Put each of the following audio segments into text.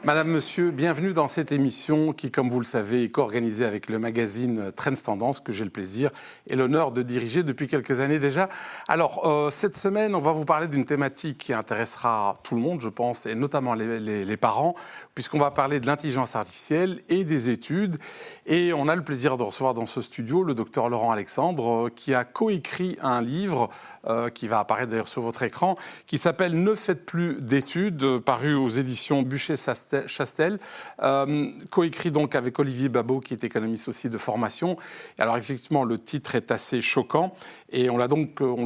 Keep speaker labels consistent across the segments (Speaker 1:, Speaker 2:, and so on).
Speaker 1: Madame, Monsieur, bienvenue dans cette émission qui, comme vous le savez, est co-organisée avec le magazine Trends Tendance que j'ai le plaisir et l'honneur de diriger depuis quelques années déjà. Alors, cette semaine, on va vous parler d'une thématique qui intéressera tout le monde, je pense, et notamment les parents, puisqu'on va parler de l'intelligence artificielle et des études. Et on a le plaisir de recevoir dans ce studio le docteur Laurent Alexandre, qui a coécrit un livre qui va apparaître d'ailleurs sur votre écran, qui s'appelle « Ne faites plus d'études », paru aux éditions Buchet-Chastel, coécrit donc avec Olivier Babot, qui est économiste aussi de formation. Et alors effectivement, le titre est assez choquant, et on lui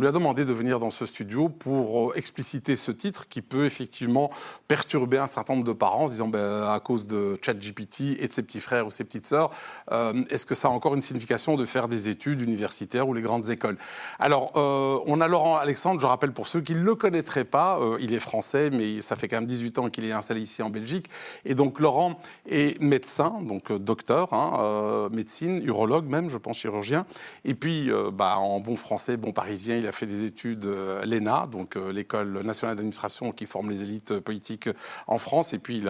Speaker 1: a demandé de venir dans ce studio pour expliciter ce titre qui peut effectivement perturber un certain nombre de parents en se disant à cause de ChatGPT et de ses petits frères ou ses petites sœurs, est-ce que ça a encore une signification de faire des études universitaires ou les grandes écoles? Alors, on a Laurent Alexandre, je rappelle pour ceux qui ne le connaîtraient pas, il est français, mais ça fait quand même 18 ans qu'il est installé ici en Belgique. Et donc Laurent est médecin, donc docteur, médecine, urologue même, je pense chirurgien. Et puis, en bon français, bon parisien, il a fait des études l'ENA, donc l'École nationale d'administration qui forme les élites politiques en France. Et puis,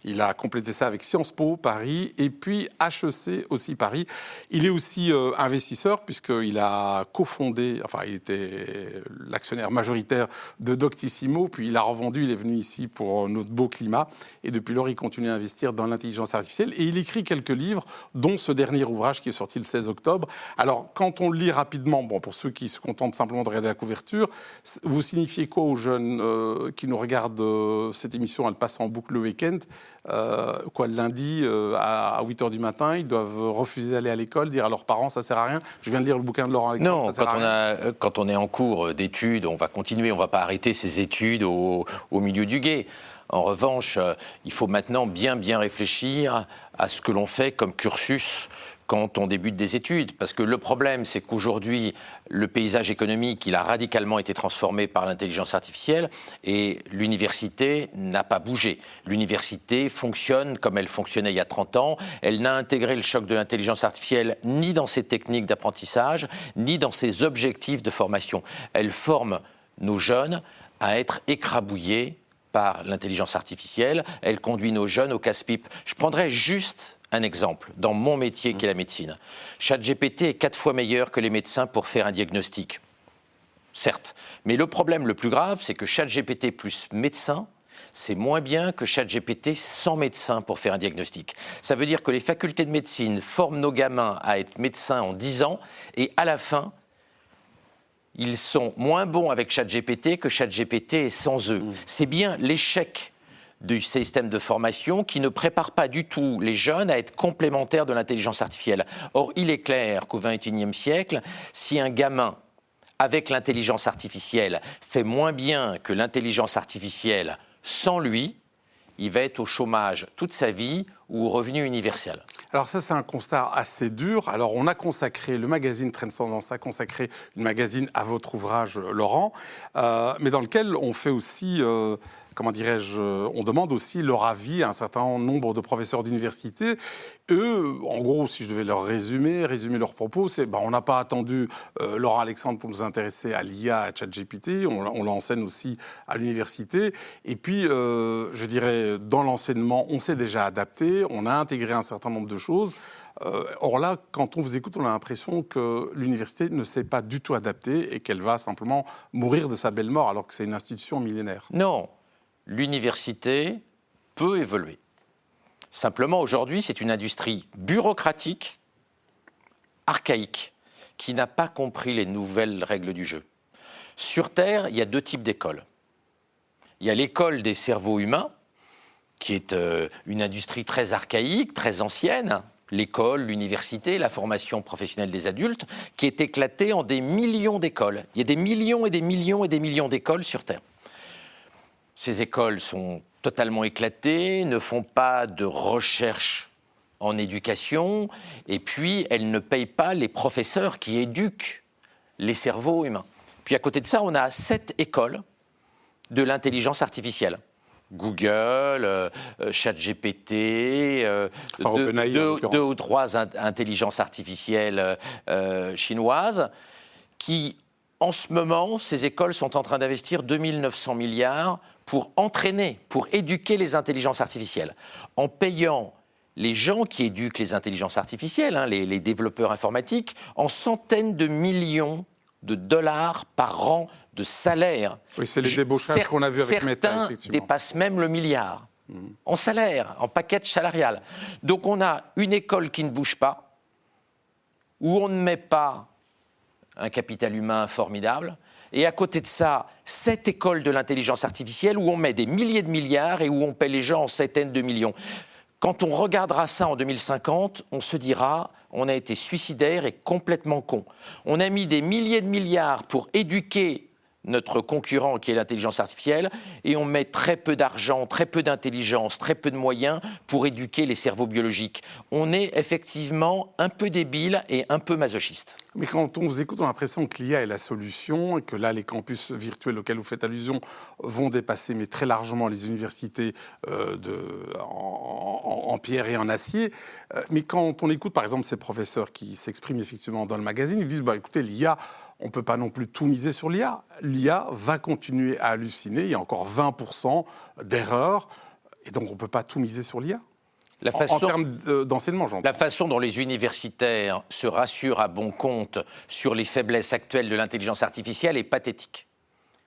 Speaker 1: il a complété ça avec Sciences Po Paris et puis HEC aussi Paris. Il est aussi investisseur puisqu'il a cofondé, il était l'actionnaire majoritaire de Doctissimo, puis il a revendu, il est venu ici pour notre beau climat, et depuis lors, il continue à investir dans l'intelligence artificielle, et il écrit quelques livres, dont ce dernier ouvrage qui est sorti le 16 octobre. Alors, quand on le lit rapidement, pour ceux qui se contentent simplement de regarder la couverture, vous signifiez quoi aux jeunes qui nous regardent cette émission, elle passe en boucle le week-end, le lundi à 8h du matin, ils doivent refuser d'aller à l'école, dire à leurs parents, ça sert à rien. Je viens de lire le bouquin de Laurent Alexandre,
Speaker 2: non,
Speaker 1: ça sert à rien.
Speaker 2: Quand on est en cours d'études, on va continuer, on ne va pas arrêter ces études au milieu du gué. En revanche, il faut maintenant bien réfléchir à ce que l'on fait comme cursus quand on débute des études. Parce que le problème, c'est qu'aujourd'hui, le paysage économique, il a radicalement été transformé par l'intelligence artificielle et l'université n'a pas bougé. L'université fonctionne comme elle fonctionnait il y a 30 ans. Elle n'a intégré le choc de l'intelligence artificielle ni dans ses techniques d'apprentissage, ni dans ses objectifs de formation. Elle forme nos jeunes à être écrabouillés par l'intelligence artificielle. Elle conduit nos jeunes au casse-pipe. Je prendrais juste un exemple, dans mon métier qui est la médecine. ChatGPT est 4 fois meilleur que les médecins pour faire un diagnostic. Certes. Mais le problème le plus grave, c'est que ChatGPT plus médecin, c'est moins bien que ChatGPT sans médecin pour faire un diagnostic. Ça veut dire que les facultés de médecine forment nos gamins à être médecins en 10 ans, et à la fin, ils sont moins bons avec ChatGPT que ChatGPT est sans eux. C'est bien l'échec du système de formation qui ne prépare pas du tout les jeunes à être complémentaires de l'intelligence artificielle. Or, il est clair qu'au XXIe siècle, si un gamin avec l'intelligence artificielle fait moins bien que l'intelligence artificielle sans lui, il va être au chômage toute sa vie ou au revenu universel.
Speaker 1: Alors ça, c'est un constat assez dur. Alors on a consacré, le magazine Trends Tendance a consacré une magazine à votre ouvrage, Laurent, mais dans lequel on fait aussi... on demande aussi leur avis à un certain nombre de professeurs d'université. Eux, en gros, si je devais leur résumer leurs propos, c'est on n'a pas attendu Laurent Alexandre pour nous intéresser à l'IA, à ChatGPT, on l'enseigne aussi à l'université. Et puis, je dirais, dans l'enseignement, on s'est déjà adapté, on a intégré un certain nombre de choses. Or là, quand on vous écoute, on a l'impression que l'université ne s'est pas du tout adaptée et qu'elle va simplement mourir de sa belle mort, alors que c'est une institution millénaire.
Speaker 2: Non. L'université peut évoluer. Simplement, aujourd'hui, c'est une industrie bureaucratique, archaïque, qui n'a pas compris les nouvelles règles du jeu. Sur Terre, il y a 2 types d'écoles. Il y a l'école des cerveaux humains, qui est une industrie très archaïque, très ancienne, l'école, l'université, la formation professionnelle des adultes, qui est éclatée en des millions d'écoles. Il y a des millions et des millions et des millions d'écoles sur Terre. Ces écoles sont totalement éclatées, ne font pas de recherche en éducation, et puis elles ne payent pas les professeurs qui éduquent les cerveaux humains. Puis à côté de ça, on a 7 écoles de l'intelligence artificielle. Google, ChatGPT, 2 ou 3 intelligences artificielles chinoises, qui En ce moment, ces écoles sont en train d'investir 2 900 milliards pour entraîner, pour éduquer les intelligences artificielles, en payant les gens qui éduquent les intelligences artificielles, les développeurs informatiques, en centaines de millions de dollars par an de salaire.
Speaker 1: Oui, c'est les débauchages qu'on a vus avec Meta,
Speaker 2: effectivement. Certains dépassent même le milliard en salaire, en package salarial. Donc on a une école qui ne bouge pas, où on ne met pas un capital humain formidable, et à côté de ça, cette école de l'intelligence artificielle où on met des milliers de milliards et où on paie les gens en centaines de millions. Quand on regardera ça en 2050, on se dira, on a été suicidaire et complètement con. On a mis des milliers de milliards pour éduquer notre concurrent qui est l'intelligence artificielle, et on met très peu d'argent, très peu d'intelligence, très peu de moyens pour éduquer les cerveaux biologiques. On est effectivement un peu débile et un peu masochiste.
Speaker 1: Mais quand on vous écoute, on a l'impression que l'IA est la solution et que là, les campus virtuels auxquels vous faites allusion vont dépasser, mais très largement, les universités en pierre et en acier. Mais quand on écoute, par exemple, ces professeurs qui s'expriment effectivement dans le magazine, ils disent, écoutez, l'IA, on ne peut pas non plus tout miser sur l'IA. L'IA va continuer à halluciner. Il y a encore 20% d'erreurs. Et donc, on ne peut pas tout miser sur l'IA. En termes d'enseignement, j'entends.
Speaker 2: La façon dont les universitaires se rassurent à bon compte sur les faiblesses actuelles de l'intelligence artificielle est pathétique.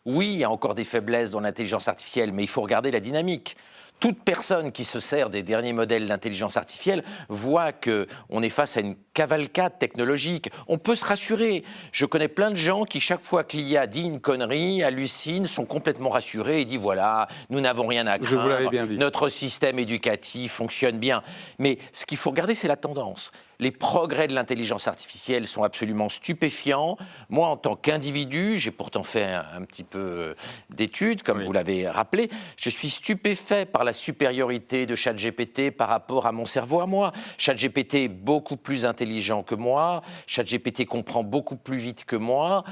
Speaker 2: Oui, il y a encore des faiblesses dans l'intelligence artificielle, mais il faut regarder la dynamique. Toute personne qui se sert des derniers modèles d'intelligence artificielle voit qu'on est face à une cavalcade technologique. On peut se rassurer. Je connais plein de gens qui, chaque fois que l'IA dit une connerie, hallucinent, sont complètement rassurés et disent voilà, nous n'avons rien à craindre.
Speaker 1: Je vous l'avais bien dit.
Speaker 2: Notre système éducatif fonctionne bien. Mais ce qu'il faut regarder, c'est la tendance. Les progrès de l'intelligence artificielle sont absolument stupéfiants. Moi, en tant qu'individu, j'ai pourtant fait un petit peu d'études, comme vous l'avez rappelé, je suis stupéfait par la supériorité de ChatGPT par rapport à mon cerveau à moi. ChatGPT est beaucoup plus intelligent que moi, ChatGPT comprend beaucoup plus vite que moi,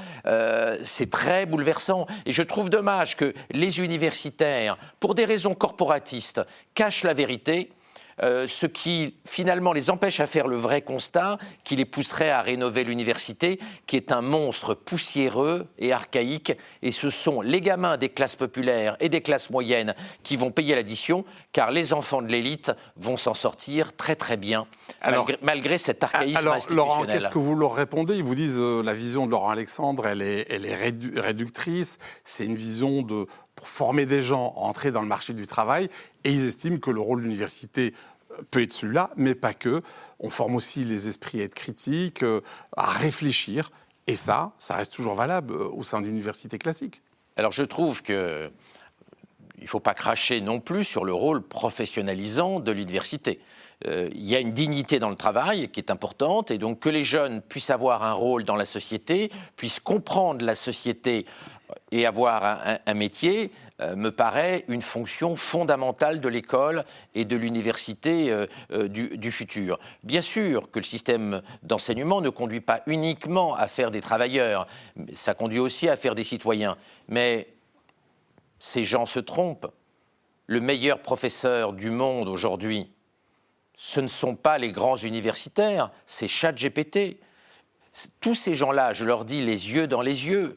Speaker 2: c'est très bouleversant. Et je trouve dommage que les universitaires, pour des raisons corporatistes, cachent la vérité, ce qui finalement les empêche à faire le vrai constat, qui les pousserait à rénover l'université, qui est un monstre poussiéreux et archaïque, et ce sont les gamins des classes populaires et des classes moyennes qui vont payer l'addition, car les enfants de l'élite vont s'en sortir très très bien, malgré cet archaïsme institutionnel.
Speaker 1: Laurent, qu'est-ce que vous leur répondez? Ils vous disent la vision de Laurent Alexandre, elle est réductrice, c'est une vision pour former des gens à entrer dans le marché du travail, et ils estiment que le rôle de l'université peut être celui-là, mais pas que. On forme aussi les esprits à être critiques, à réfléchir, et ça reste toujours valable au sein d'une université classique.
Speaker 2: Alors je trouve que il ne faut pas cracher non plus sur le rôle professionnalisant de l'université. Il y a une dignité dans le travail qui est importante, et donc que les jeunes puissent avoir un rôle dans la société, puissent comprendre la société et avoir un métier, me paraît une fonction fondamentale de l'école et de l'université du futur. Bien sûr que le système d'enseignement ne conduit pas uniquement à faire des travailleurs, ça conduit aussi à faire des citoyens. Mais ces gens se trompent. Le meilleur professeur du monde aujourd'hui, ce ne sont pas les grands universitaires, c'est ChatGPT. Tous ces gens-là, je leur dis les yeux dans les yeux.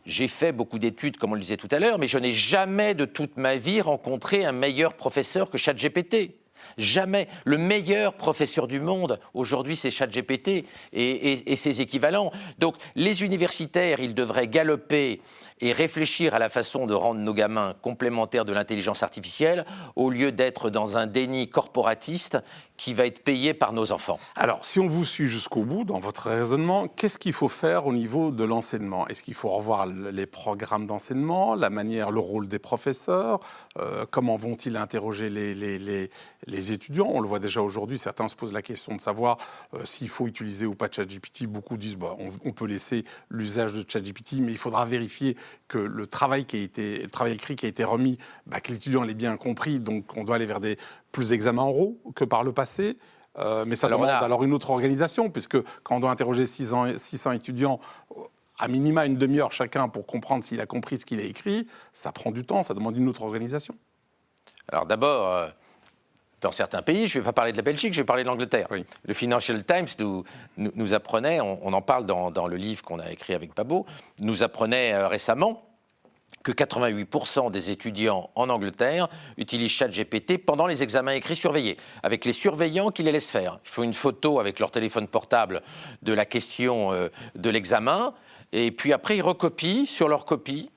Speaker 2: J'ai fait beaucoup d'études, comme on le disait tout à l'heure, mais je n'ai jamais de toute ma vie rencontré un meilleur professeur que ChatGPT. Jamais. Le meilleur professeur du monde, aujourd'hui, c'est ChatGPT et ses équivalents. Donc, les universitaires, ils devraient galoper et réfléchir à la façon de rendre nos gamins complémentaires de l'intelligence artificielle, au lieu d'être dans un déni corporatiste qui va être payé par nos enfants.
Speaker 1: Alors, si on vous suit jusqu'au bout dans votre raisonnement, qu'est-ce qu'il faut faire au niveau de l'enseignement? Est-ce qu'il faut revoir les programmes d'enseignement, la manière, le rôle des professeurs? Comment vont-ils interroger les étudiants? On le voit déjà aujourd'hui, certains se posent la question de savoir s'il faut utiliser ou pas ChatGPT. Beaucoup disent on peut laisser l'usage de ChatGPT, mais il faudra vérifier que le travail écrit qui a été remis, que l'étudiant l'ait bien compris, donc on doit aller vers des plus examens oraux que par le passé. Mais ça demande alors une autre organisation, puisque quand on doit interroger 600 étudiants, à minima une demi-heure chacun pour comprendre s'il a compris ce qu'il a écrit, ça prend du temps, ça demande une autre organisation.
Speaker 2: Alors d'abord, dans certains pays, je ne vais pas parler de la Belgique, je vais parler de l'Angleterre.
Speaker 1: Oui.
Speaker 2: Le Financial Times nous apprenait, on en parle dans le livre qu'on a écrit avec Pabo, nous apprenait récemment que 88% des étudiants en Angleterre utilisent ChatGPT pendant les examens écrits surveillés, avec les surveillants qui les laissent faire. Il faut une photo avec leur téléphone portable de la question de l'examen, et puis après ils recopient sur leur copie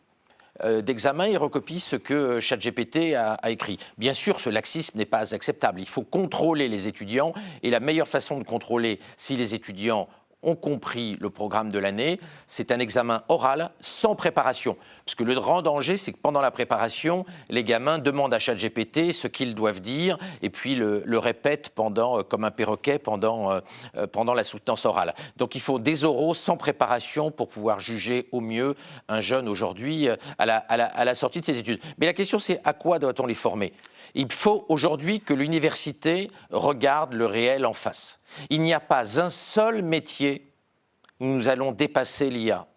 Speaker 2: d'examen, ils recopient ce que ChatGPT a écrit. Bien sûr, ce laxisme n'est pas acceptable. Il faut contrôler les étudiants, et la meilleure façon de contrôler si les étudiants ont compris le programme de l'année, c'est un examen oral sans préparation. Parce que le grand danger, c'est que pendant la préparation, les gamins demandent à ChatGPT ce qu'ils doivent dire et puis le répètent comme un perroquet pendant la soutenance orale. Donc il faut des oraux sans préparation pour pouvoir juger au mieux un jeune aujourd'hui à la sortie de ses études. Mais la question, c'est à quoi doit-on les former ? Il faut aujourd'hui que l'université regarde le réel en face. Il n'y a pas un seul métier où nous allons dépasser l'IA.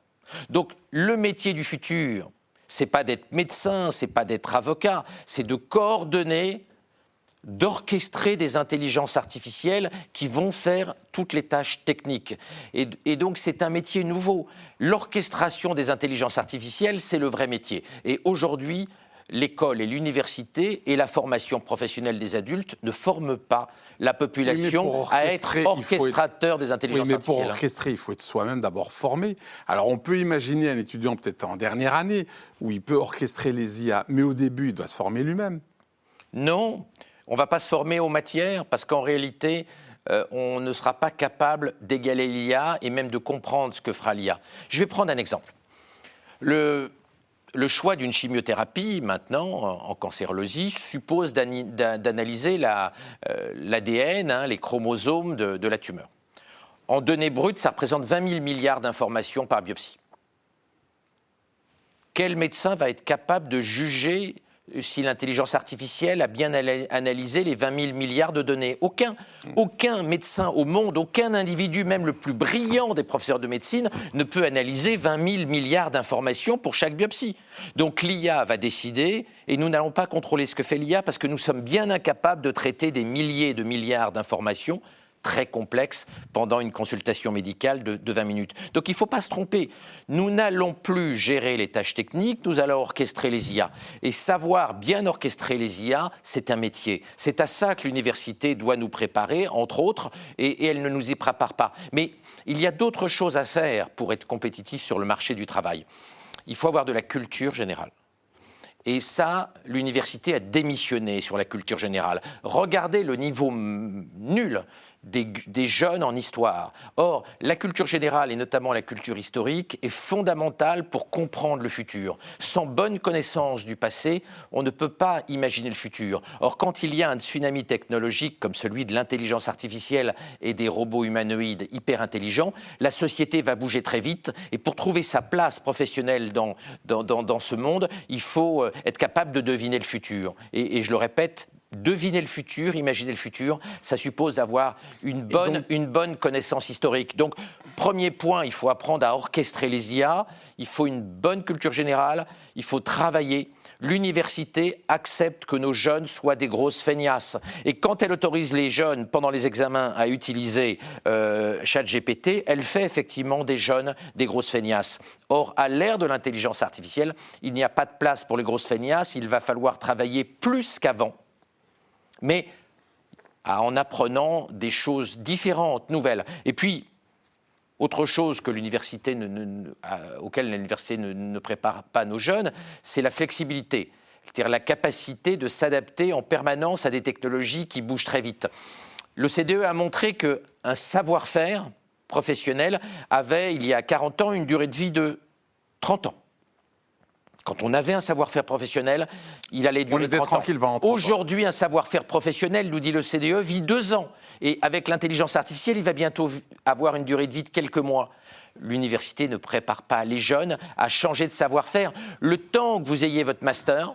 Speaker 2: Donc le métier du futur, c'est pas d'être médecin, c'est pas d'être avocat, c'est de coordonner, d'orchestrer des intelligences artificielles qui vont faire toutes les tâches techniques. Et donc c'est un métier nouveau. L'orchestration des intelligences artificielles, c'est le vrai métier. Et aujourd'hui, l'école et l'université et la formation professionnelle des adultes ne forment pas la population à être orchestrateur des intelligences artificielles.
Speaker 1: Mais pour orchestrer, il faut être soi-même d'abord formé. Alors on peut imaginer un étudiant peut-être en dernière année où il peut orchestrer les IA, mais au début, il doit se former lui-même.
Speaker 2: Non, on ne va pas se former aux matières parce qu'en réalité, on ne sera pas capable d'égaler l'IA et même de comprendre ce que fera l'IA. Je vais prendre un exemple. Le choix d'une chimiothérapie, maintenant, en cancérologie, suppose d'analyser l'ADN, les chromosomes de la tumeur. En données brutes, ça représente 20 000 milliards d'informations par biopsie. Quel médecin va être capable de juger si l'intelligence artificielle a bien analysé les 20 000 milliards de données? Aucun médecin au monde, aucun individu, même le plus brillant des professeurs de médecine, ne peut analyser 20 000 milliards d'informations pour chaque biopsie. Donc l'IA va décider, et nous n'allons pas contrôler ce que fait l'IA parce que nous sommes bien incapables de traiter des milliers de milliards d'informations très complexe pendant une consultation médicale de 20 minutes. Donc il ne faut pas se tromper. Nous n'allons plus gérer les tâches techniques, nous allons orchestrer les IA. Et savoir bien orchestrer les IA, c'est un métier. C'est à ça que l'université doit nous préparer, entre autres, et elle ne nous y prépare pas. Mais il y a d'autres choses à faire pour être compétitif sur le marché du travail. Il faut avoir de la culture générale. Et ça, l'université a démissionné sur la culture générale. Regardez le niveau nul des jeunes en histoire. Or, la culture générale, et notamment la culture historique, est fondamentale pour comprendre le futur. Sans bonne connaissance du passé, on ne peut pas imaginer le futur. Or, quand il y a un tsunami technologique comme celui de l'intelligence artificielle et des robots humanoïdes hyper intelligents, la société va bouger très vite. Et pour trouver sa place professionnelle dans ce monde, il faut être capable de deviner le futur. Et je le répète, deviner le futur, imaginer le futur, ça suppose d'avoir une bonne connaissance historique. Donc, premier point, il faut apprendre à orchestrer les IA, il faut une bonne culture générale, il faut travailler. L'université accepte que nos jeunes soient des grosses feignasses. Et quand elle autorise les jeunes, pendant les examens, à utiliser ChatGPT, elle fait effectivement des jeunes des grosses feignasses. Or, à l'ère de l'intelligence artificielle, il n'y a pas de place pour les grosses feignasses, il va falloir travailler plus qu'avant. Mais en apprenant des choses différentes, nouvelles. Et puis, autre chose que l'université auquel l'université ne prépare pas nos jeunes, c'est la flexibilité, c'est-à-dire la capacité de s'adapter en permanence à des technologies qui bougent très vite. L'OCDE a montré qu'un savoir-faire professionnel avait, il y a 40 ans, une durée de vie de 30 ans. Quand on avait un savoir-faire professionnel, il allait durer 30 ans. Aujourd'hui, un savoir-faire professionnel, nous dit l'OCDE, vit 2 ans. Et avec l'intelligence artificielle, il va bientôt avoir une durée de vie de quelques mois. L'université ne prépare pas les jeunes à changer de savoir-faire. Le temps que vous ayez votre master,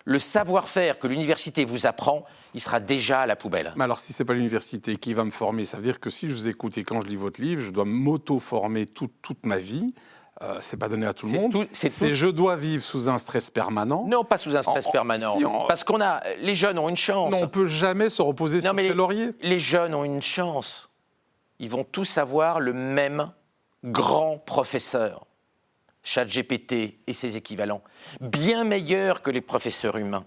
Speaker 2: le savoir-faire que l'université vous apprend, il sera déjà à la poubelle.
Speaker 1: Mais alors, si ce n'est pas l'université qui va me former, ça veut dire que si je vous écoute et quand je lis votre livre, je dois m'auto-former toute ma vie. c'est pas donné à tout le
Speaker 2: C'est
Speaker 1: monde.
Speaker 2: tout- c'est
Speaker 1: C'est
Speaker 2: tout-
Speaker 1: je dois vivre sous un stress permanent.
Speaker 2: Non, pas sous un stress permanent.
Speaker 1: si,
Speaker 2: Parce les jeunes ont une chance.
Speaker 1: Non, on peut jamais se reposer sur ses lauriers.
Speaker 2: Les jeunes ont une chance. Ils vont tous avoir le même grand professeur, ChatGPT et ses équivalents, bien meilleur que les professeurs humains.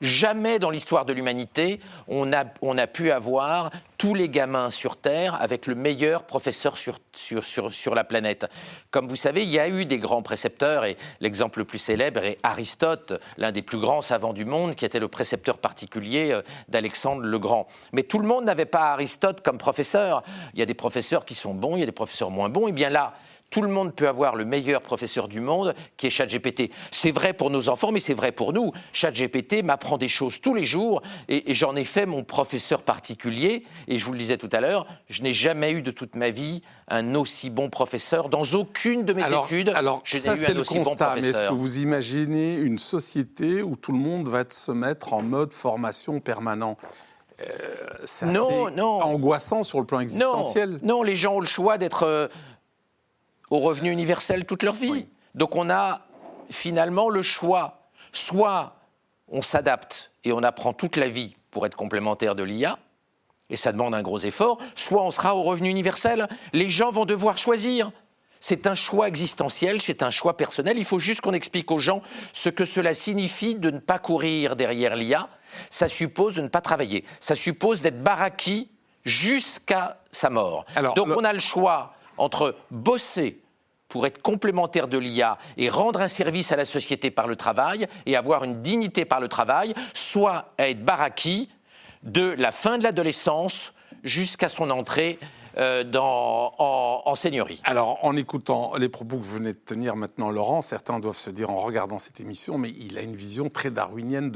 Speaker 2: Jamais dans l'histoire de l'humanité, on a pu avoir tous les gamins sur Terre avec le meilleur professeur sur la planète. Comme vous savez, il y a eu des grands précepteurs, et l'exemple le plus célèbre est Aristote, l'un des plus grands savants du monde, qui était le précepteur particulier d'Alexandre le Grand. Mais tout le monde n'avait pas Aristote comme professeur. Il y a des professeurs qui sont bons, il y a des professeurs moins bons. Et bien là, tout le monde peut avoir le meilleur professeur du monde, qui est ChatGPT. C'est vrai pour nos enfants, mais c'est vrai pour nous. ChatGPT m'apprend des choses tous les jours, et j'en ai fait mon professeur particulier. Et je vous le disais tout à l'heure, je n'ai jamais eu de toute ma vie un aussi bon professeur. Dans aucune de mes études, je n'ai eu un aussi bon professeur.
Speaker 1: Mais est-ce que vous imaginez une société où tout le monde va se mettre en mode formation permanent ? C'est assez angoissant sur le plan existentiel.
Speaker 2: Non, les gens ont le choix d'être au revenu universel toute leur vie. Oui. Donc on a finalement le choix. Soit on s'adapte et on apprend toute la vie pour être complémentaire de l'IA, et ça demande un gros effort, soit on sera au revenu universel. Les gens vont devoir choisir. C'est un choix existentiel, c'est un choix personnel. Il faut juste qu'on explique aux gens ce que cela signifie de ne pas courir derrière l'IA. Ça suppose de ne pas travailler. Ça suppose d'être baraki jusqu'à sa mort. Donc on a le choix entre bosser pour être complémentaire de l'IA et rendre un service à la société par le travail et avoir une dignité par le travail, soit être baraki de la fin de l'adolescence jusqu'à son entrée en seigneurie.
Speaker 1: Alors, en écoutant les propos que vous venez de tenir maintenant, Laurent, certains doivent se dire en regardant cette émission, mais il a une vision très darwinienne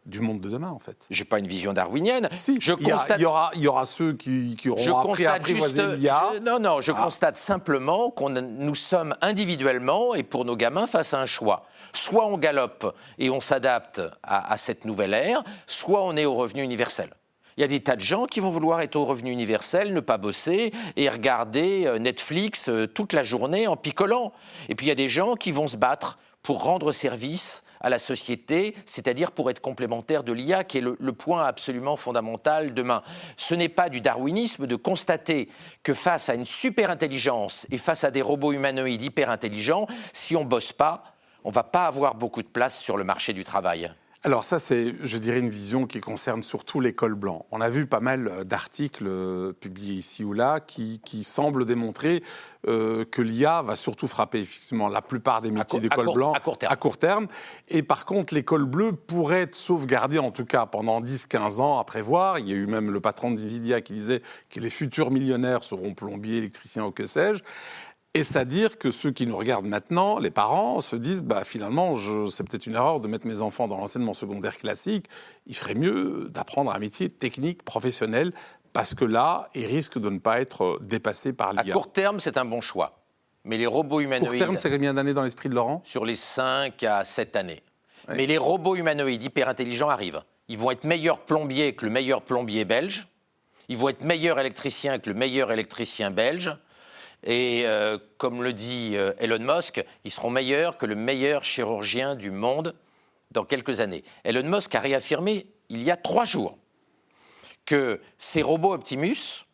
Speaker 1: du monde de demain, en fait.
Speaker 2: Je n'ai pas une vision darwinienne.
Speaker 1: Si, il y aura ceux qui auront appris à apprivoiser l'IA.
Speaker 2: Je constate simplement que nous sommes individuellement, et pour nos gamins, face à un choix. Soit on galope et on s'adapte à cette nouvelle ère, soit on est au revenu universel. Il y a des tas de gens qui vont vouloir être au revenu universel, ne pas bosser et regarder Netflix toute la journée en picolant. Et puis il y a des gens qui vont se battre pour rendre service à la société, c'est-à-dire pour être complémentaire de l'IA, qui est le point absolument fondamental demain. Ce n'est pas du darwinisme de constater que face à une super intelligence et face à des robots humanoïdes hyper intelligents, si on ne bosse pas, on ne va pas avoir beaucoup de place sur le marché du travail.
Speaker 1: Alors ça, c'est, je dirais, une vision qui concerne surtout les cols blancs. On a vu pas mal d'articles publiés ici ou là qui semblent démontrer que l'IA va surtout frapper effectivement la plupart des métiers des cols blancs à court terme. Et par contre, les cols bleus pourraient être sauvegardés, en tout cas pendant 10-15 ans à prévoir. Il y a eu même le patron de Nvidia qui disait que les futurs millionnaires seront plombiers, électriciens ou que sais-je. Et c'est-à-dire que ceux qui nous regardent maintenant, les parents, se disent finalement, c'est peut-être une erreur de mettre mes enfants dans l'enseignement secondaire classique. Il ferait mieux d'apprendre un métier technique, professionnel, parce que là, ils risquent de ne pas être dépassés par l'IA.
Speaker 2: À court terme, c'est un bon choix. Mais les robots humanoïdes...
Speaker 1: Court terme, c'est combien d'années dans l'esprit de Laurent ?
Speaker 2: Sur les 5 à 7 années. Oui. Mais les robots humanoïdes hyper intelligents arrivent. Ils vont être meilleurs plombiers que le meilleur plombier belge. Ils vont être meilleurs électriciens que le meilleur électricien belge. Et comme le dit Elon Musk, ils seront meilleurs que le meilleur chirurgien du monde dans quelques années. Elon Musk a réaffirmé il y a 3 jours que ces robots Optimus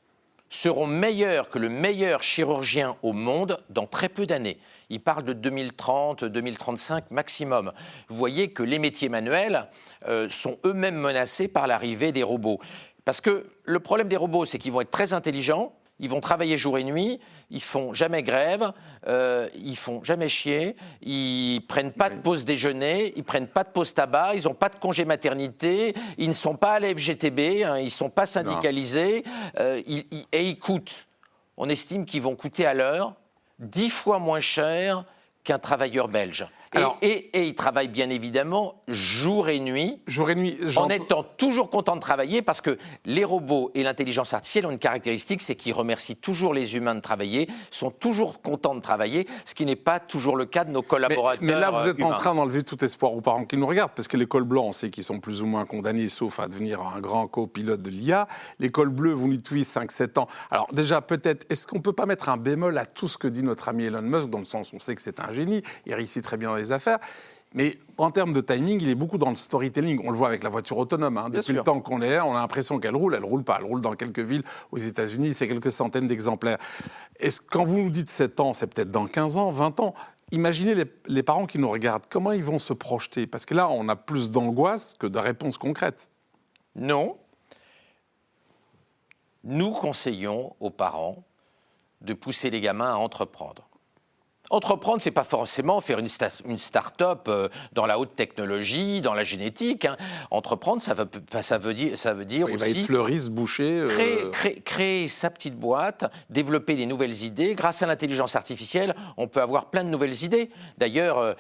Speaker 2: seront meilleurs que le meilleur chirurgien au monde dans très peu d'années. Il parle de 2030, 2035 maximum. Vous voyez que les métiers manuels sont eux-mêmes menacés par l'arrivée des robots. Parce que le problème des robots, c'est qu'ils vont être très intelligents, ils vont travailler jour et nuit, ils font jamais grève, ils font jamais chier, ils prennent pas de pause déjeuner, ils prennent pas de pause tabac, ils ont pas de congé maternité, ils ne sont pas à la FGTB, ils sont pas syndicalisés, et ils coûtent. On estime qu'ils vont coûter à l'heure 10 fois moins cher qu'un travailleur belge. Et ils travaillent bien évidemment jour et nuit.
Speaker 1: Jour et nuit.
Speaker 2: En étant toujours contents de travailler, parce que les robots et l'intelligence artificielle ont une caractéristique, c'est qu'ils remercient toujours les humains de travailler, sont toujours contents de travailler, ce qui n'est pas toujours le cas de nos collaborateurs.
Speaker 1: Mais là, vous êtes
Speaker 2: humains.
Speaker 1: en train d'enlever tout espoir aux parents qui nous regardent, parce que les cols blancs, on sait qu'ils sont plus ou moins condamnés, sauf à devenir un grand copilote de l'IA. Les cols bleus, vous dites oui, 5-7 ans. Alors déjà, peut-être, est-ce qu'on ne peut pas mettre un bémol à tout ce que dit notre ami Elon Musk, dans le sens où on sait que c'est un génie, il réussit très bien dans les affaires, mais en termes de timing, il est beaucoup dans le storytelling. On le voit avec la voiture autonome. Depuis le temps qu'on est là, on a l'impression qu'elle roule pas. Elle roule dans quelques villes aux États-Unis, c'est quelques centaines d'exemplaires. Est-ce quand vous nous dites 7 ans, c'est peut-être dans 15 ans, 20 ans. Imaginez les parents qui nous regardent. Comment ils vont se projeter? Parce que là, on a plus d'angoisse que de réponses concrètes.
Speaker 2: Non. Nous conseillons aux parents de pousser les gamins à entreprendre. Entreprendre, ce n'est pas forcément faire une start-up dans la haute technologie, dans la génétique. Entreprendre, ça veut dire
Speaker 1: Il
Speaker 2: aussi...
Speaker 1: va être fleuriste, boucher...
Speaker 2: Créer sa petite boîte, développer des nouvelles idées. Grâce à l'intelligence artificielle, on peut avoir plein de nouvelles idées. D'ailleurs,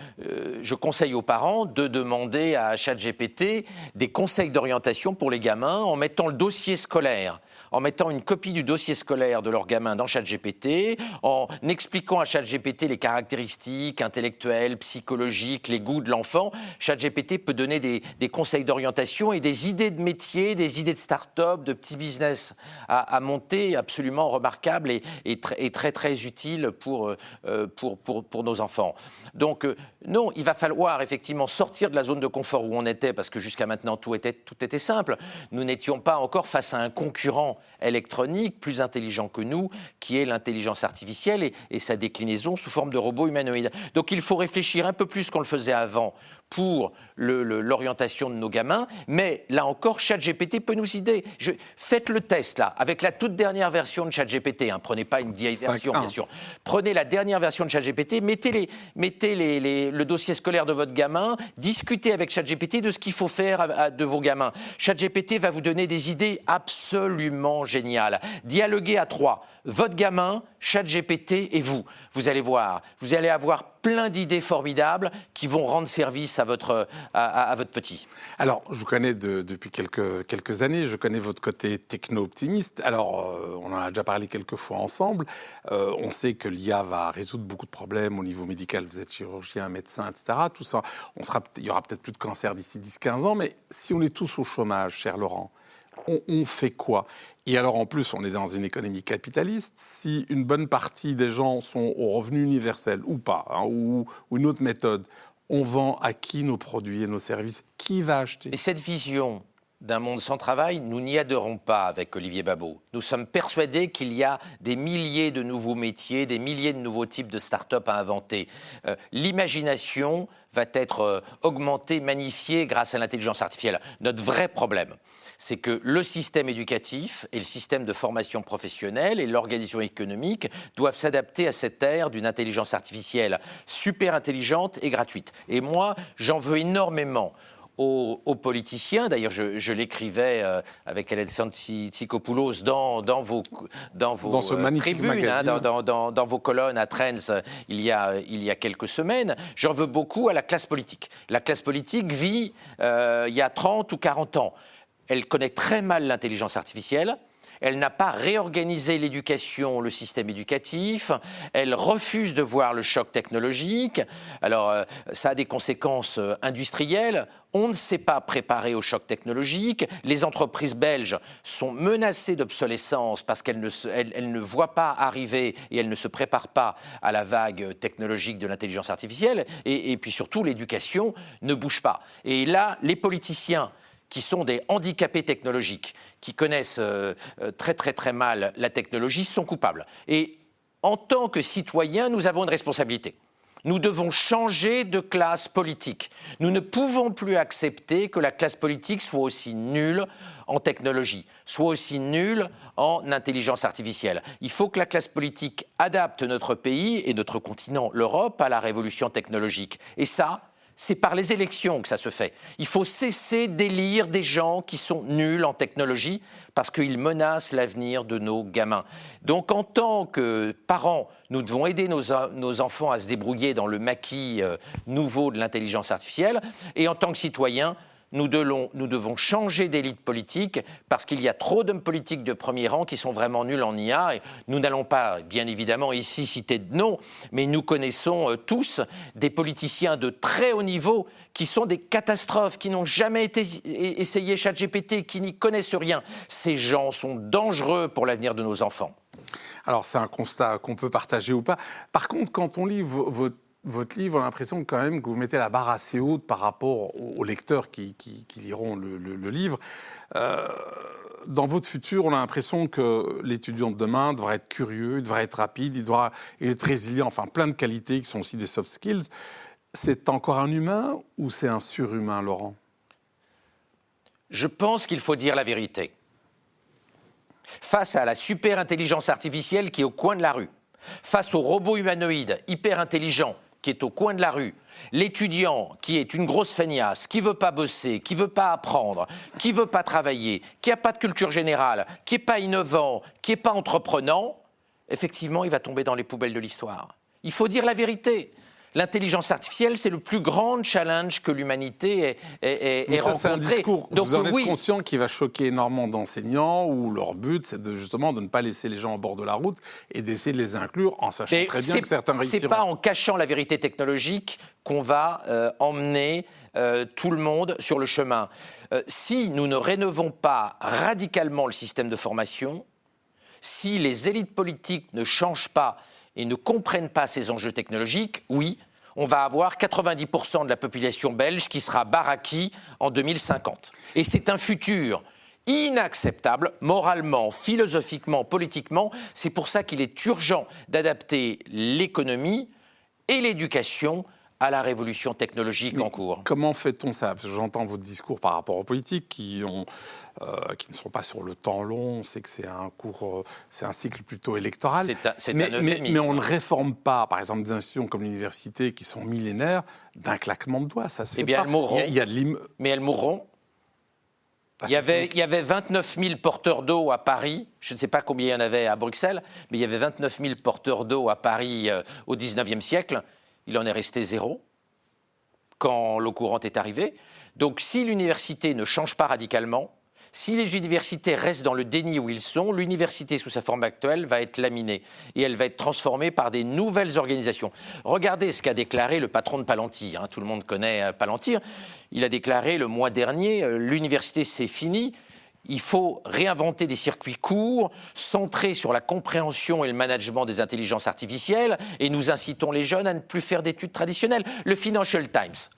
Speaker 2: je conseille aux parents de demander à ChatGPT des conseils d'orientation pour les gamins en mettant le dossier scolaire, en mettant une copie du dossier scolaire de leur gamin dans ChatGPT, en expliquant à ChatGPT les caractéristiques intellectuelles, psychologiques, les goûts de l'enfant. ChatGPT peut donner des conseils d'orientation et des idées de métier, des idées de start-up, de petits business à monter absolument remarquables et très, très utiles pour nos enfants. Donc, non, il va falloir effectivement sortir de la zone de confort où on était, parce que jusqu'à maintenant, tout était simple. Nous n'étions pas encore face à un concurrent électronique plus intelligent que nous, qui est l'intelligence artificielle et sa déclinaison sous forme de robots humanoïdes. Donc il faut réfléchir un peu plus qu'on le faisait avant pour l'orientation de nos gamins, mais là encore, ChatGPT peut nous aider. Faites le test là, avec la toute dernière version de ChatGPT, prenez pas une vieille version bien sûr, prenez la dernière version de ChatGPT, mettez le dossier scolaire de votre gamin, discutez avec ChatGPT de ce qu'il faut faire de vos gamins. ChatGPT va vous donner des idées absolument géniales. Dialoguez à 3, votre gamin, ChatGPT et vous. Vous allez voir, vous allez avoir plein d'idées formidables qui vont rendre service à votre petit.
Speaker 1: Alors, je vous connais depuis quelques années, je connais votre côté techno-optimiste. Alors, on en a déjà parlé quelques fois ensemble. On sait que l'IA va résoudre beaucoup de problèmes au niveau médical. Vous êtes chirurgien, médecin, etc. Tout ça, il y aura peut-être plus de cancer d'ici 10-15 ans, mais si on est tous au chômage, cher Laurent, on fait quoi? Et alors, en plus, on est dans une économie capitaliste. Si une bonne partie des gens sont au revenu universel ou pas, ou une autre méthode, on vend à qui nos produits et nos services? Qui va acheter?
Speaker 2: Et cette vision d'un monde sans travail, nous n'y adhérons pas avec Olivier Babot. Nous sommes persuadés qu'il y a des milliers de nouveaux métiers, des milliers de nouveaux types de start-up à inventer. L'imagination va être augmentée, magnifiée grâce à l'intelligence artificielle. Notre vrai problème, c'est que le système éducatif et le système de formation professionnelle et l'organisation économique doivent s'adapter à cette ère d'une intelligence artificielle super intelligente et gratuite. Et moi, j'en veux énormément aux politiciens. D'ailleurs, je l'écrivais avec Alexandre Tsikopoulos dans vos tribunes, dans vos colonnes à Trends il y a quelques semaines. J'en veux beaucoup à la classe politique. La classe politique vit il y a 30 ou 40 ans. Elle connaît très mal l'intelligence artificielle. Elle n'a pas réorganisé l'éducation, le système éducatif. Elle refuse de voir le choc technologique. Alors, ça a des conséquences industrielles. On ne s'est pas préparé au choc technologique. Les entreprises belges sont menacées d'obsolescence parce qu'elles ne voient pas arriver et elles ne se préparent pas à la vague technologique de l'intelligence artificielle. Et puis surtout, l'éducation ne bouge pas. Et là, les politiciens qui sont des handicapés technologiques, qui connaissent très très très mal la technologie, sont coupables. Et en tant que citoyens, nous avons une responsabilité. Nous devons changer de classe politique. Nous ne pouvons plus accepter que la classe politique soit aussi nulle en technologie, soit aussi nulle en intelligence artificielle. Il faut que la classe politique adapte notre pays et notre continent, l'Europe, à la révolution technologique. Et ça, C'est par les élections que ça se fait. Il faut cesser d'élire des gens qui sont nuls en technologie parce qu'ils menacent l'avenir de nos gamins. Donc en tant que parents, nous devons aider nos enfants à se débrouiller dans le maquis nouveau de l'intelligence artificielle. Et en tant que citoyens, nous devons changer d'élite politique parce qu'il y a trop d'hommes politiques de premier rang qui sont vraiment nuls en IA. Et nous n'allons pas, bien évidemment, ici citer de noms, mais nous connaissons tous des politiciens de très haut niveau qui sont des catastrophes, qui n'ont jamais essayé ChatGPT, qui n'y connaissent rien. Ces gens sont dangereux pour l'avenir de nos enfants.
Speaker 1: Alors, c'est un constat qu'on peut partager ou pas. Par contre, quand on lit votre livre, on a l'impression quand même que vous mettez la barre assez haute par rapport aux lecteurs qui liront le livre. Dans votre futur, on a l'impression que l'étudiant de demain devra être curieux, il devra être rapide, il devra être résilient, enfin plein de qualités qui sont aussi des soft skills. C'est encore un humain ou c'est un surhumain, Laurent ?
Speaker 2: Je pense qu'il faut dire la vérité. Face à la super intelligence artificielle qui est au coin de la rue, face au robot humanoïde hyper intelligent qui est au coin de la rue, l'étudiant qui est une grosse feignasse, qui ne veut pas bosser, qui ne veut pas apprendre, qui ne veut pas travailler, qui n'a pas de culture générale, qui n'est pas innovant, qui n'est pas entreprenant, effectivement, il va tomber dans les poubelles de l'histoire. Il faut dire la vérité. L'intelligence artificielle, c'est le plus grand challenge que l'humanité ait rencontré.
Speaker 1: C'est un discours,
Speaker 2: donc,
Speaker 1: vous en êtes conscient, qui va choquer énormément d'enseignants, où leur but, c'est justement de ne pas laisser les gens au bord de la route et d'essayer de les inclure en sachant très bien que certains réussiront.
Speaker 2: C'est pas en cachant la vérité technologique qu'on va emmener tout le monde sur le chemin. Si nous ne rénovons pas radicalement le système de formation, si les élites politiques ne changent pas et ne comprennent pas ces enjeux technologiques, oui, on va avoir 90% de la population belge qui sera baraquie en 2050. Et c'est un futur inacceptable, moralement, philosophiquement, politiquement. C'est pour ça qu'il est urgent d'adapter l'économie et l'éducation à la révolution technologique en cours.
Speaker 1: Comment fait-on ça ? Parce que j'entends votre discours par rapport aux politiques qui ne sont pas sur le temps long. On sait que c'est un cycle plutôt électoral. Mais on ne réforme pas, par exemple, des institutions comme l'université qui sont millénaires d'un claquement de doigts. Ça se fait pas.
Speaker 2: Elles mourront. Mais elles mourront. Il y avait 29 000 porteurs d'eau à Paris. Je ne sais pas combien il y en avait à Bruxelles, mais il y avait 29 000 porteurs d'eau à Paris au 19e siècle. Il en est resté 0 quand l'eau courante est arrivée. Donc si l'université ne change pas radicalement, si les universités restent dans le déni où ils sont, l'université sous sa forme actuelle va être laminée et elle va être transformée par des nouvelles organisations. Regardez ce qu'a déclaré le patron de Palantir. Tout le monde connaît Palantir. Il a déclaré le mois dernier, l'université c'est fini. Il faut réinventer des circuits courts, centrés sur la compréhension et le management des intelligences artificielles, et nous incitons les jeunes à ne plus faire d'études traditionnelles. Le Financial Times,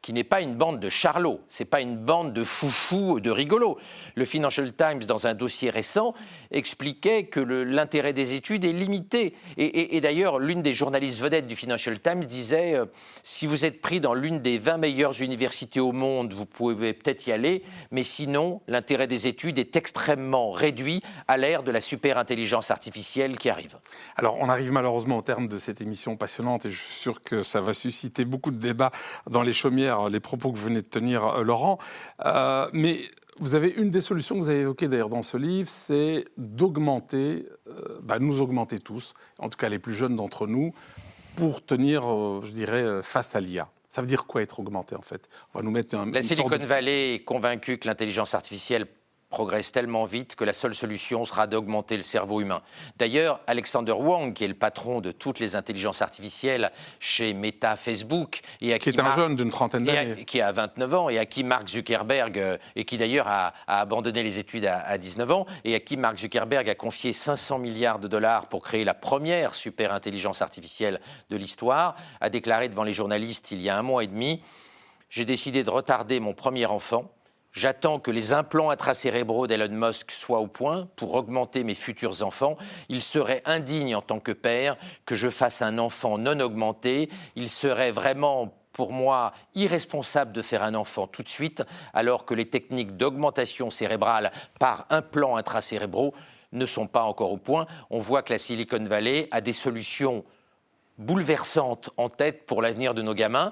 Speaker 2: qui n'est pas une bande de charlots, c'est pas une bande de foufous, de rigolos. Le Financial Times, dans un dossier récent, expliquait que l'intérêt des études est limité. Et d'ailleurs, l'une des journalistes vedettes du Financial Times disait si vous êtes pris dans l'une des 20 meilleures universités au monde, vous pouvez peut-être y aller, mais sinon, l'intérêt des études est extrêmement réduit à l'ère de la super-intelligence artificielle qui arrive.
Speaker 1: Alors, on arrive malheureusement au terme de cette émission passionnante et je suis sûr que ça va susciter beaucoup de débats dans les chaumières, les propos que vous venez de tenir, Laurent. Mais vous avez une des solutions que vous avez évoquées d'ailleurs dans ce livre, c'est d'augmenter, nous augmenter tous, en tout cas les plus jeunes d'entre nous, pour tenir, je dirais, face à l'IA. Ça veut dire quoi être augmenté en fait ? On va nous mettre
Speaker 2: La Silicon Valley est convaincue que l'intelligence artificielle progresse tellement vite que la seule solution sera d'augmenter le cerveau humain. D'ailleurs, Alexander Wang, qui est le patron de toutes les intelligences artificielles chez Meta, Facebook, et
Speaker 1: qui est un jeune d'une trentaine d'années,
Speaker 2: qui a 29 ans, et à qui Mark Zuckerberg, et qui d'ailleurs a abandonné les études à 19 ans, et à qui Mark Zuckerberg a confié 500 milliards de dollars pour créer la première super intelligence artificielle de l'histoire, a déclaré devant les journalistes il y a 1 mois et demi « J'ai décidé de retarder mon premier enfant. J'attends que les implants intracérébraux d'Elon Musk soient au point pour augmenter mes futurs enfants. Il serait indigne en tant que père que je fasse un enfant non augmenté. Il serait vraiment, pour moi, irresponsable de faire un enfant tout de suite, alors que les techniques d'augmentation cérébrale par implants intracérébraux ne sont pas encore au point. On voit que la Silicon Valley a des solutions bouleversantes en tête pour l'avenir de nos gamins.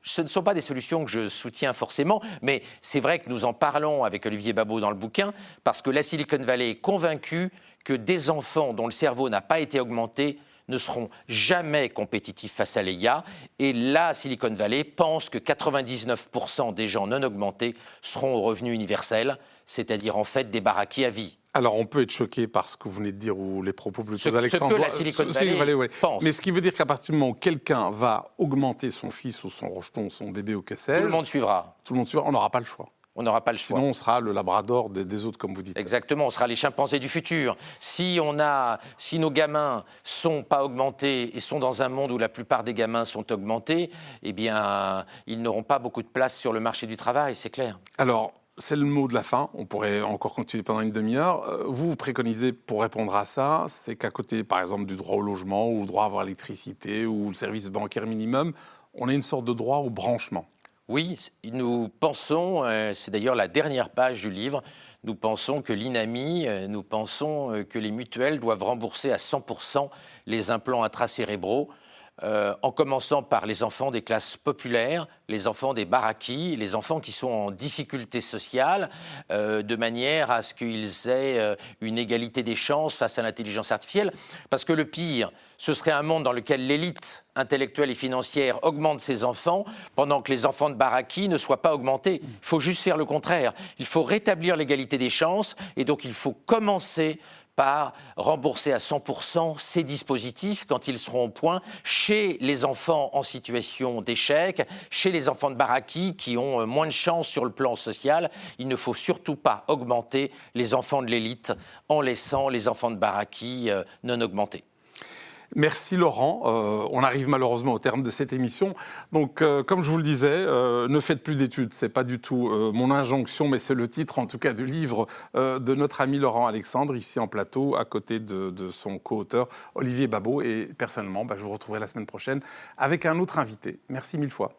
Speaker 2: ce ne sont pas des solutions que je soutiens forcément, mais c'est vrai que nous en parlons avec Olivier Babot dans le bouquin, parce que la Silicon Valley est convaincue que des enfants dont le cerveau n'a pas été augmenté ne seront jamais compétitifs face à l'IA. Et la Silicon Valley pense que 99% des gens non augmentés seront au revenu universel, c'est-à-dire en fait des baraquis à vie.
Speaker 1: Alors, on peut être choqué par ce que vous venez de dire ou les propos plutôt d'Alexandre.
Speaker 2: Ce que la Silicon Valley pense.
Speaker 1: Mais ce qui veut dire qu'à partir du moment où quelqu'un va augmenter son fils ou son rejeton, son bébé ou que sais-je...
Speaker 2: Tout le monde suivra.
Speaker 1: Tout le monde suivra, on n'aura pas le choix.
Speaker 2: On n'aura pas le choix.
Speaker 1: Sinon, on sera le labrador des autres, comme vous dites.
Speaker 2: Exactement, on sera les chimpanzés du futur. Si nos gamins sont pas augmentés et sont dans un monde où la plupart des gamins sont augmentés, eh bien, ils n'auront pas beaucoup de place sur le marché du travail, c'est clair.
Speaker 1: Alors, c'est le mot de la fin. On pourrait encore continuer pendant une demi-heure. Vous préconisez, pour répondre à ça, c'est qu'à côté, par exemple, du droit au logement ou au droit à avoir l'électricité ou le service bancaire minimum, on ait une sorte de droit au branchement.
Speaker 2: Oui, nous pensons, c'est d'ailleurs la dernière page du livre, nous pensons que l'INAMI, nous pensons que les mutuelles doivent rembourser à 100% les implants intracérébraux, en commençant par les enfants des classes populaires, les enfants des baraquis, les enfants qui sont en difficulté sociale, de manière à ce qu'ils aient une égalité des chances face à l'intelligence artificielle. Parce que le pire, ce serait un monde dans lequel l'élite intellectuelle et financière augmente ses enfants, pendant que les enfants de baraquis ne soient pas augmentés. Il faut juste faire le contraire. Il faut rétablir l'égalité des chances, et donc il faut commencer par rembourser à 100% ces dispositifs quand ils seront au point chez les enfants en situation d'échec, chez les enfants de baraquis qui ont moins de chance sur le plan social. Il ne faut surtout pas augmenter les enfants de l'élite en laissant les enfants de baraquis non augmentés.
Speaker 1: Merci Laurent. On arrive malheureusement au terme de cette émission. Donc, comme je vous le disais, ne faites plus d'études. C'est pas du tout mon injonction, mais c'est le titre, en tout cas, du livre de notre ami Laurent Alexandre, ici en plateau, à côté de son co-auteur Olivier Babot. Et personnellement, je vous retrouverai la semaine prochaine avec un autre invité. Merci mille fois.